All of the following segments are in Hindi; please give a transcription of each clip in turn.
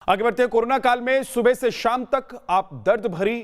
आगे बढ़ते हैं। कोरोना काल में सुबह से शाम तक आप दर्द भरी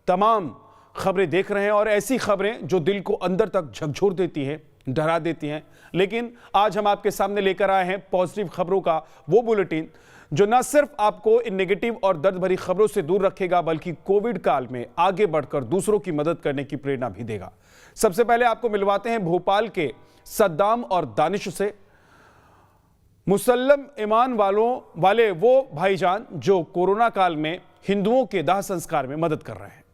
तमाम खबरें देख रहे हैं और ऐसी खबरें जो दिल को अंदर तक झकझोर देती हैं, डरा देती हैं। लेकिन आज हम आपके सामने लेकर आए हैं पॉजिटिव खबरों का वो बुलेटिन जो न सिर्फ आपको इन नेगेटिव और दर्द भरी खबरों से दूर रखेगा बल्कि कोविड काल में आगे बढ़कर दूसरों की मदद करने की प्रेरणा भी देगा। सबसे पहले आपको मिलवाते हैं भोपाल के सद्दाम और दानिश से। मुसल्लम ईमान वाले वो भाईजान जो कोरोना काल में हिंदुओं के दाह संस्कार में मदद कर रहे हैं।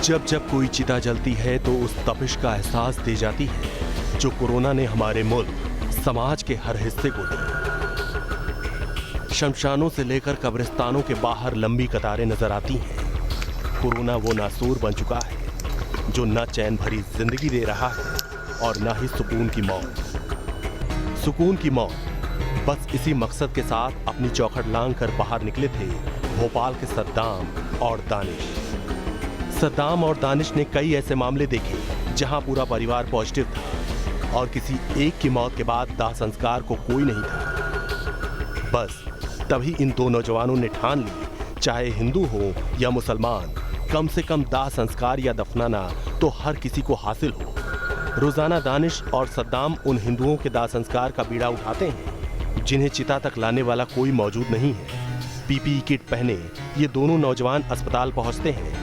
जब जब कोई चिता जलती है तो उस तपिश का एहसास दे जाती है जो कोरोना ने हमारे मुल्क, समाज के हर हिस्से को दी। शमशानों से लेकर कब्रिस्तानों के बाहर लंबी कतारें नजर आती हैं। कोरोना वो नासूर बन चुका है जो न चैन भरी जिंदगी दे रहा है और न ही सुकून की मौत। सुकून की मौत बस इसी मकसद के साथ अपनी चौखट लांघ कर बाहर निकले थे भोपाल के सद्दाम और दानिश। सद्दाम और दानिश ने कई ऐसे मामले देखे जहां पूरा परिवार पॉजिटिव था और किसी एक की मौत के बाद दाह संस्कार को कोई नहीं था। बस तभी इन दो नौजवानों ने ठान ली, चाहे हिंदू हो या मुसलमान, कम से कम दाह संस्कार या दफनाना तो हर किसी को हासिल हो। रोजाना दानिश और सद्दाम उन हिंदुओं के दाह संस्कार का बीड़ा उठाते हैं जिन्हें चिता तक लाने वाला कोई मौजूद नहीं है। पीपीई किट पहने ये दोनों नौजवान अस्पताल पहुंचते हैं,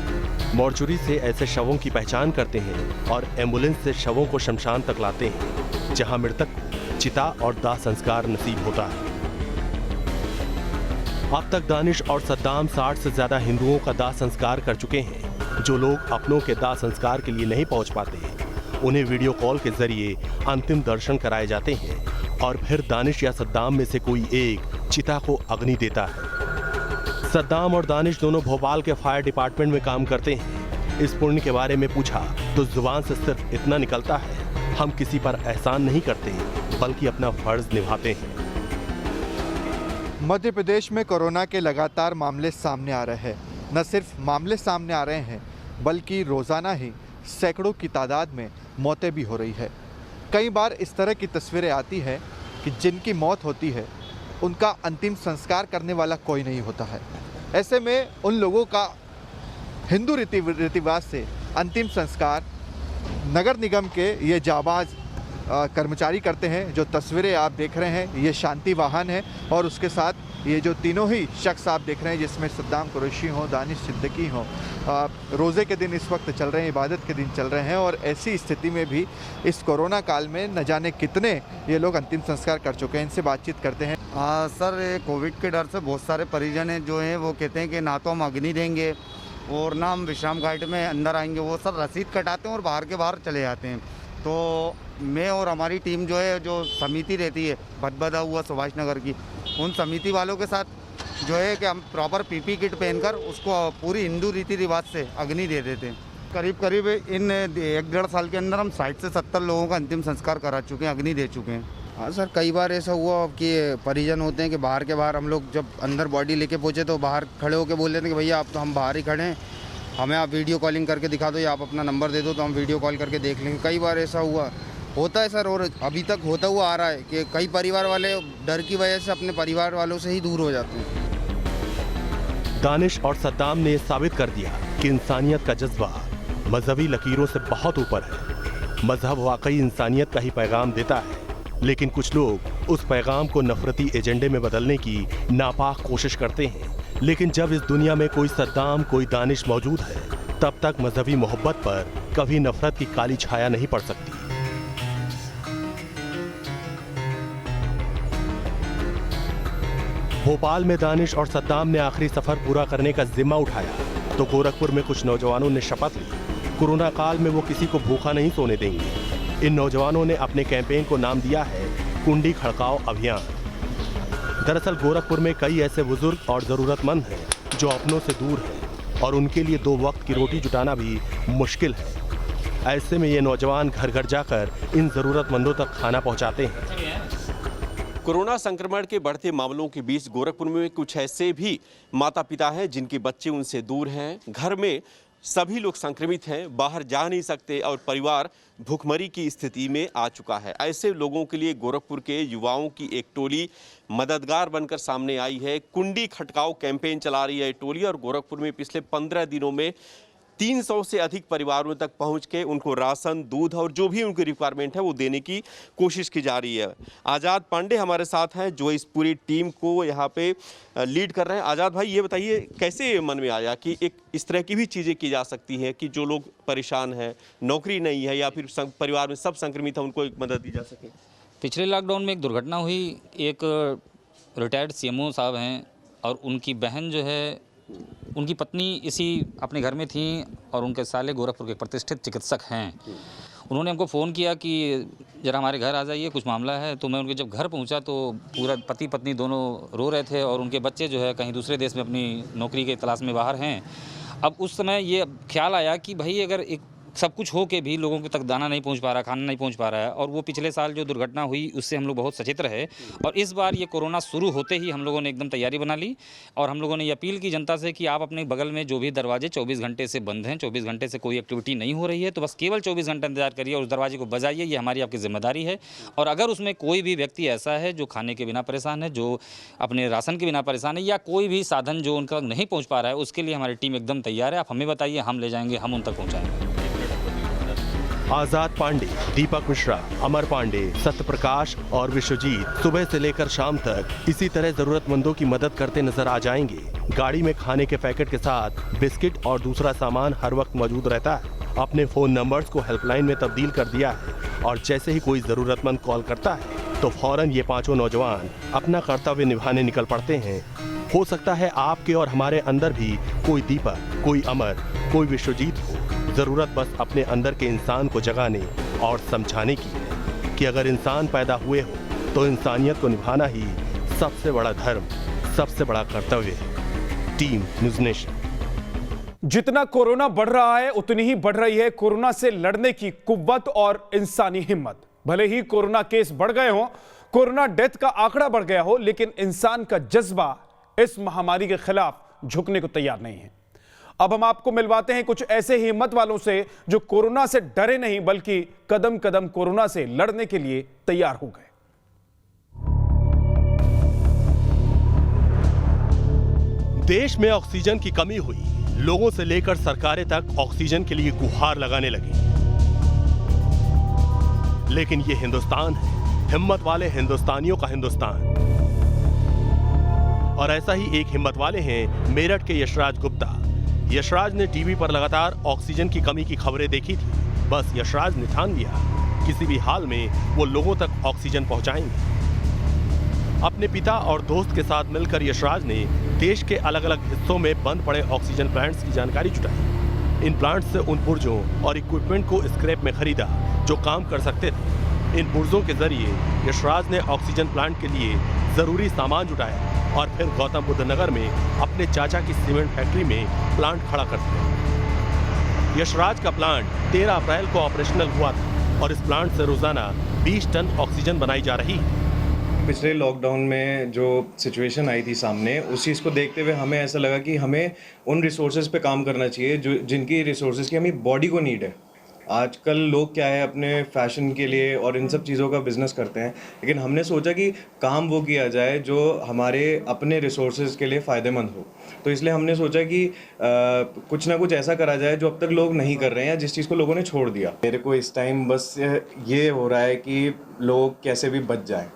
मॉर्चुरी से ऐसे शवों की पहचान करते हैं और एम्बुलेंस से शवों को शमशान तक लाते हैं जहां मृतक को चिता और दाह संस्कार नसीब होता है। अब तक दानिश और सद्दाम 60 से ज्यादा हिंदुओं का दाह संस्कार कर चुके हैं। जो लोग अपनों के दाह संस्कार के लिए नहीं पहुंच पाते उन्हें वीडियो कॉल के जरिए अंतिम दर्शन कराए जाते हैं और फिर दानिश या सद्दाम में से कोई एक चिता को अग्नि देता है। सद्दाम और दानिश दोनों भोपाल के फायर डिपार्टमेंट में काम करते हैं। इस पुण्य के बारे में पूछा तो जुबान से सिर्फ इतना निकलता है, हम किसी पर एहसान नहीं करते बल्कि अपना फर्ज निभाते हैं। मध्य प्रदेश में कोरोना के लगातार मामले सामने आ रहे हैं। न सिर्फ मामले सामने आ रहे हैं बल्कि रोज़ाना ही सैकड़ों की तादाद में मौतें भी हो रही है। कई बार इस तरह की तस्वीरें आती है कि जिनकी मौत होती है उनका अंतिम संस्कार करने वाला कोई नहीं होता है। ऐसे में उन लोगों का हिंदू रीति रिवाज से अंतिम संस्कार नगर निगम के ये जाबाज कर्मचारी करते हैं। जो तस्वीरें आप देख रहे हैं ये शांति वाहन है और उसके साथ ये जो तीनों ही शख्स आप देख रहे हैं जिसमें सद्दाम कुरैशी हो, दानिश सिद्दीकी हो, रोज़े के दिन इस वक्त चल रहे हैं, इबादत के दिन चल रहे हैं और ऐसी स्थिति में भी इस कोरोना काल में न जाने कितने ये लोग अंतिम संस्कार कर चुके हैं। इनसे बातचीत करते हैं। सर, ये कोविड के डर से बहुत सारे परिजन हैं जो हैं वो कहते हैं कि ना तो हम अग्नि देंगे और ना हम विश्राम घाट में अंदर आएंगे। वो सर रसीद कटाते हैं और बाहर के बाहर चले जाते हैं। तो मैं और हमारी टीम जो है, जो समिति रहती है भदभदा हुआ सुभाष नगर की, उन समिति वालों के साथ जो है कि हम प्रॉपर पीपी किट पहनकर उसको पूरी हिंदू रीति रिवाज से अग्नि दे देते हैं। करीब इन 1-1.5 साल के अंदर हम 60 से 70 लोगों का अंतिम संस्कार करा चुके हैं, अग्नि दे चुके हैं। हाँ सर, कई बार ऐसा हुआ कि परिजन होते हैं कि बाहर के बाहर, हम लोग जब अंदर बॉडी लेके पहुँचे तो बाहर खड़े होकर बोल देते हैं कि भैया आप तो हम बाहर ही खड़े हैं, हमें आप वीडियो कॉलिंग करके दिखा दो या आप अपना नंबर दे दो तो हम वीडियो कॉल करके देख लेंगे। कई बार ऐसा होता है सर, और अभी तक होता हुआ आ रहा है कि कई परिवार वाले डर की वजह से अपने परिवार वालों से ही दूर हो जाते हैं। दानिश और सद्दाम ने साबित कर दिया कि इंसानियत का जज्बा मजहबी लकीरों से बहुत ऊपर है। मजहब वाकई इंसानियत का ही पैगाम देता है, लेकिन कुछ लोग उस पैगाम को नफरती एजेंडे में बदलने की नापाक कोशिश करते हैं। लेकिन जब इस दुनिया में कोई सद्दाम, कोई दानिश मौजूद है, तब तक मजहबी मोहब्बत पर कभी नफरत की काली छाया नहीं पड़ सकती। भोपाल में दानिश और सद्दाम ने आखिरी सफर पूरा करने का जिम्मा उठाया तो गोरखपुर में कुछ नौजवानों ने शपथ ली, कोरोना काल में वो किसी को भूखा नहीं सोने देंगे। इन नौजवानों ने अपने कैंपेन को नाम दिया है कुंडी खड़काओ अभियान। दरअसल गोरखपुर में कई ऐसे बुजुर्ग और जरूरतमंद हैं जो अपनों से दूर हैं और उनके लिए 2 वक्त की रोटी जुटाना भी मुश्किल है। ऐसे में ये नौजवान घर घर जाकर इन जरूरतमंदों तक खाना पहुंचाते हैं। कोरोना संक्रमण के बढ़ते मामलों के बीच गोरखपुर में कुछ ऐसे भी माता पिता हैं जिनके बच्चे उनसे दूर हैं। घर में सभी लोग संक्रमित हैं, बाहर जा नहीं सकते और परिवार भूखमरी की स्थिति में आ चुका है। ऐसे लोगों के लिए गोरखपुर के युवाओं की एक टोली मददगार बनकर सामने आई है। कुंडी खटकाओ कैंपेन चला रही है टोली और गोरखपुर में पिछले 15 दिनों में 300 से अधिक परिवारों तक पहुंच के उनको राशन, दूध और जो भी उनकी रिक्वायरमेंट है वो देने की कोशिश की जा रही है। आज़ाद पांडे हमारे साथ हैं जो इस पूरी टीम को यहाँ पे लीड कर रहे हैं। आज़ाद भाई, ये बताइए कैसे मन में आया कि एक इस तरह की भी चीज़ें की जा सकती हैं कि जो लोग परेशान हैं, नौकरी नहीं है या फिर परिवार में सब संक्रमित हैं, उनको एक मदद दी जा सके? पिछले लॉकडाउन में एक दुर्घटना हुई। एक रिटायर्ड सीएमओ साहब हैं और उनकी बहन जो है, उनकी पत्नी इसी अपने घर में थी और उनके साले गोरखपुर के प्रतिष्ठित चिकित्सक हैं। उन्होंने हमको फ़ोन किया कि ज़रा हमारे घर आ जाइए, कुछ मामला है। तो मैं उनके जब घर पहुंचा तो पूरा पति पत्नी दोनों रो रहे थे और उनके बच्चे जो है कहीं दूसरे देश में अपनी नौकरी के तलाश में बाहर हैं। अब उस समय ये ख्याल आया कि भाई अगर एक सब कुछ हो के भी लोगों के तक दाना नहीं पहुंच पा रहा, खाना नहीं पहुंच पा रहा है, और वो पिछले साल जो दुर्घटना हुई उससे हम लोग बहुत सचेत रहे और इस बार ये कोरोना शुरू होते ही हम लोगों ने एकदम तैयारी बना ली और हम लोगों ने ये अपील की जनता से कि आप अपने बगल में जो भी दरवाजे 24 घंटे से बंद हैं, 24 घंटे से कोई एक्टिविटी नहीं हो रही है, तो बस केवल 24 घंटे इंतजार करिए और उस दरवाजे को बजाइए। ये हमारी आपकी जिम्मेदारी है। और अगर उसमें कोई भी व्यक्ति ऐसा है जो खाने के बिना परेशान है, जो अपने राशन के बिना परेशान है या कोई भी साधन जो उनका नहीं पहुँच पा रहा है, उसके लिए हमारी टीम एकदम तैयार है। आप हमें बताइए, हम ले जाएंगे, हम उन तक पहुँचाएंगे। आजाद पांडे, दीपक मिश्रा, अमर पांडे, सत्यप्रकाश और विश्वजीत सुबह से लेकर शाम तक इसी तरह जरूरतमंदों की मदद करते नजर आ जाएंगे। गाड़ी में खाने के पैकेट के साथ बिस्किट और दूसरा सामान हर वक्त मौजूद रहता है। अपने फोन नंबर्स को हेल्पलाइन में तब्दील कर दिया है और जैसे ही कोई जरूरतमंद कॉल करता है तो फौरन ये पांचों नौजवान अपना कर्तव्य निभाने निकल पड़ते हैं। हो सकता है आपके और हमारे अंदर भी कोई दीपक, कोई अमर, कोई विश्वजीत हो। जरूरत बस अपने अंदर के इंसान को जगाने और समझाने की है कि अगर इंसान पैदा हुए हो तो इंसानियत को निभाना ही सबसे बड़ा धर्म, सबसे बड़ा कर्तव्य है। Team news nation. जितना कोरोना बढ़ रहा है उतनी ही बढ़ रही है कोरोना से लड़ने की कुव्वत और इंसानी हिम्मत। भले ही कोरोना केस बढ़ गए हों, कोरोना डेथ का आंकड़ा बढ़ गया हो, लेकिन इंसान का जज्बा इस महामारी के खिलाफ झुकने को तैयार नहीं है। अब हम आपको मिलवाते हैं कुछ ऐसे हिम्मत वालों से जो कोरोना से डरे नहीं बल्कि कदम कदम कोरोना से लड़ने के लिए तैयार हो गए। देश में ऑक्सीजन की कमी हुई, लोगों से लेकर सरकारें तक ऑक्सीजन के लिए गुहार लगाने लगी। लेकिन ये हिंदुस्तान है, हिम्मत वाले हिंदुस्तानियों का हिंदुस्तान। और ऐसा ही एक हिम्मत वाले हैं मेरठ के यशराज गुप्ता। यशराज ने टीवी पर लगातार ऑक्सीजन की कमी की खबरें देखी थी। बस यशराज ने ठान लिया किसी भी हाल में वो लोगों तक ऑक्सीजन पहुंचाएंगे। अपने पिता और दोस्त के साथ मिलकर यशराज ने देश के अलग अलग हिस्सों में बंद पड़े ऑक्सीजन प्लांट्स की जानकारी जुटाई। इन प्लांट्स से उन पुर्जों और इक्विपमेंट को स्क्रैप में खरीदा जो काम कर सकते थे। इन पुर्जों के जरिए यशराज ने ऑक्सीजन प्लांट के लिए जरूरी सामान जुटाया और फिर गौतम बुद्ध नगर में अपने चाचा की सीमेंट फैक्ट्री में प्लांट खड़ा कर दिया। यशराज का प्लांट 13 अप्रैल को ऑपरेशनल हुआ था और इस प्लांट से रोजाना 20 टन ऑक्सीजन बनाई जा रही है। पिछले लॉकडाउन में जो सिचुएशन आई थी सामने, उस चीज़ को देखते हुए हमें ऐसा लगा कि हमें उन रिसोर्सेज पे काम करना चाहिए जो जिनकी रिसोर्सेज की हमें बॉडी को नीड है। आजकल लोग क्या है अपने फैशन के लिए और इन सब चीज़ों का बिजनेस करते हैं, लेकिन हमने सोचा कि काम वो किया जाए जो हमारे अपने रिसोर्सेज के लिए फ़ायदेमंद हो। तो इसलिए हमने सोचा कि कुछ ना कुछ ऐसा करा जाए जो अब तक लोग नहीं कर रहे हैं या जिस चीज़ को लोगों ने छोड़ दिया। मेरे को इस टाइम बस ये हो रहा है कि लोग कैसे भी बच जाएं।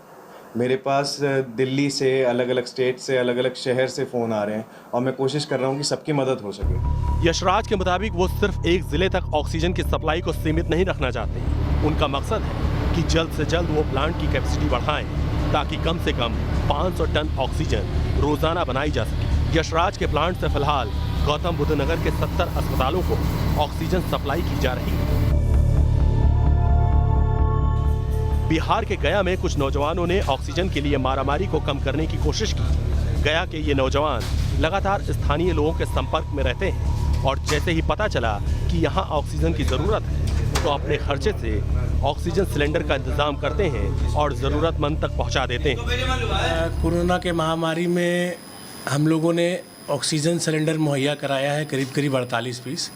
मेरे पास दिल्ली से, अलग अलग स्टेट से, अलग अलग शहर से फ़ोन आ रहे हैं और मैं कोशिश कर रहा हूँ कि सबकी मदद हो सके। यशराज के मुताबिक वो सिर्फ एक जिले तक ऑक्सीजन की सप्लाई को सीमित नहीं रखना चाहते। उनका मकसद है कि जल्द से जल्द वो प्लांट की कैपेसिटी बढ़ाएं ताकि कम से कम 500 टन ऑक्सीजन रोजाना बनाई जा सके। यशराज के प्लांट से फिलहाल गौतम बुद्ध नगर के 70 अस्पतालों को ऑक्सीजन सप्लाई की जा रही है। बिहार के गया में कुछ नौजवानों ने ऑक्सीजन के लिए मारामारी को कम करने की कोशिश की। गया के ये नौजवान लगातार स्थानीय लोगों के संपर्क में रहते हैं और जैसे ही पता चला कि यहाँ ऑक्सीजन की जरूरत है तो अपने खर्चे से ऑक्सीजन सिलेंडर का इंतजाम करते हैं और जरूरतमंद तक पहुँचा देते हैं। कोरोना के महामारी में हम लोगों ने ऑक्सीजन सिलेंडर मुहैया कराया है करीब 48 पीस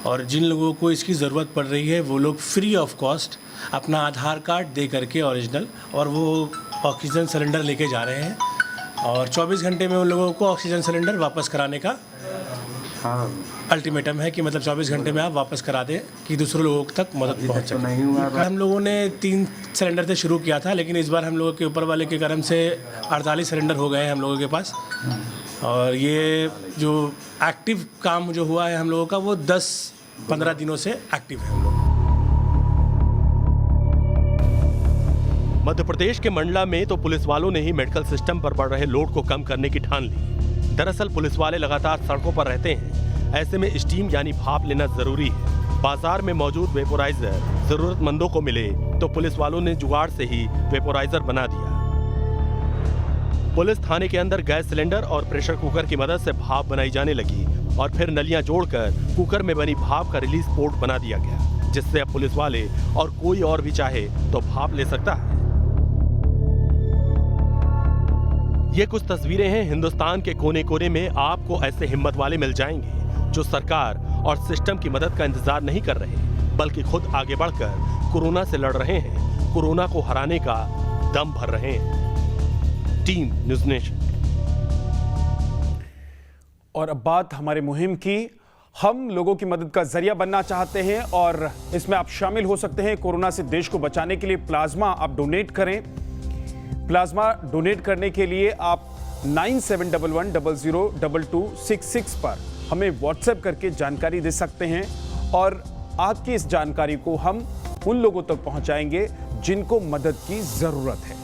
और जिन लोगों को इसकी ज़रूरत पड़ रही है वो लोग फ्री ऑफ कॉस्ट अपना आधार कार्ड दे करके ओरिजिनल और वो ऑक्सीजन सिलेंडर लेके जा रहे हैं और 24 घंटे में उन लोगों को ऑक्सीजन सिलेंडर वापस कराने का अल्टीमेटम है कि मतलब 24 घंटे में आप वापस करा दें कि दूसरे लोगों तक मदद पहुंच सके। हम लोगों ने 3 सिलेंडर से शुरू किया था, लेकिन इस बार हम लोगों के ऊपर वाले के कर्म से 48 सिलेंडर हो गए हैं हम लोगों के पास। और ये जो एक्टिव काम जो हुआ है हम लोगों का वो 10-15 दिनों से एक्टिव है हम लोग। मध्य प्रदेश के मंडला में तो पुलिस वालों ने ही मेडिकल सिस्टम पर पड़ रहे लोड को कम करने की ठान ली। दरअसल पुलिस वाले लगातार सड़कों पर रहते हैं, ऐसे में स्टीम यानी भाप लेना जरूरी है। बाजार में मौजूद वेपोराइजर जरूरतमंदों को मिले तो पुलिस वालों ने जुगाड़ से ही वेपोराइजर बना दिया। पुलिस थाने के अंदर गैस सिलेंडर और प्रेशर कुकर की मदद से भाप बनाई जाने लगी और फिर नलियां जोड़कर कुकर में बनी भाप का रिलीज पोर्ट बना दिया गया, जिससे अब पुलिस वाले और कोई और भी चाहे तो भाप ले सकता है। ये कुछ तस्वीरें हैं हिंदुस्तान के कोने कोने में। आपको ऐसे हिम्मत वाले मिल जाएंगे जो सरकार और सिस्टम की मदद का इंतजार नहीं कर रहे, बल्कि खुद आगे बढ़कर कोरोना से लड़ रहे हैं, कोरोना को हराने का दम भर रहे हैं। Team news nation. और अब बात हमारे मुहिम की। हम लोगों की मदद का जरिया बनना चाहते हैं और इसमें आप शामिल हो सकते हैं। कोरोना से देश को बचाने के लिए प्लाज्मा आप डोनेट करें। प्लाज्मा डोनेट करने के लिए आप 9711002266 पर हमें व्हाट्सएप करके जानकारी दे सकते हैं और आपकी इस जानकारी को हम उन लोगों तक पहुंचाएंगे जिनको मदद की जरूरत है।